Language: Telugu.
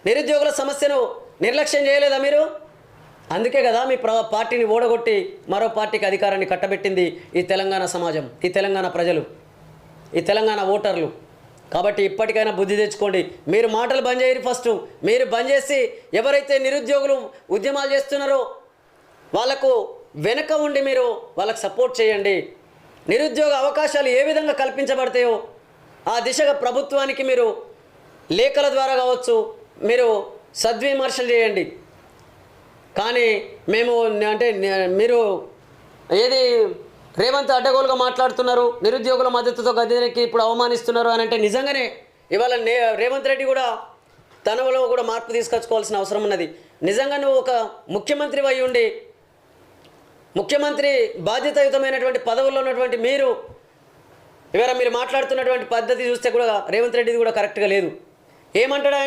నిరుద్యోగుల సమస్యను నిర్లక్ష్యం చేయలేదా మీరు? అందుకే కదా మీ పార్టీని ఓడగొట్టి మరో పార్టీకి అధికారాన్ని కట్టబెట్టింది ఈ తెలంగాణ సమాజం, ఈ తెలంగాణ ప్రజలు, ఈ తెలంగాణ ఓటర్లు. కాబట్టి ఇప్పటికైనా బుద్ధి తెచ్చుకోండి. మీరు మాటలు బంద్ చేయరు. ఫస్ట్ మీరు బంద్ చేసి ఎవరైతే నిరుద్యోగులు ఉద్యమాలు చేస్తున్నారో వాళ్ళకు వెనక ఉండి మీరు వాళ్ళకు సపోర్ట్ చేయండి. నిరుద్యోగ అవకాశాలు ఏ విధంగా కల్పించబడతాయో ఆ దిశగా ప్రభుత్వానికి మీరు లేఖల ద్వారా కావచ్చు మీరు సద్విమర్శలు చేయండి. కానీ మేము అంటే మీరు ఏది రేవంత్ అడ్డగోలుగా మాట్లాడుతున్నారు, నిరుద్యోగుల మద్దతుతో గద్దెనెక్కి ఇప్పుడు అవమానిస్తున్నారు అని అంటే నిజంగానే ఇవాళ రేవంత్ రెడ్డి కూడా తనలో కూడా మార్పు తీసుకొచ్చుకోవాల్సిన అవసరం ఉన్నది. నిజంగా నువ్వు ఒక ముఖ్యమంత్రి అయి ఉండి ముఖ్యమంత్రి బాధ్యతాయుతమైనటువంటి పదవుల్లో ఉన్నటువంటి మీరు ఇవాళ మీరు మాట్లాడుతున్నటువంటి పద్ధతి చూస్తే కూడా రేవంత్ రెడ్డిది కూడా కరెక్ట్గా లేదు. ఏమంటాడు ఆయన?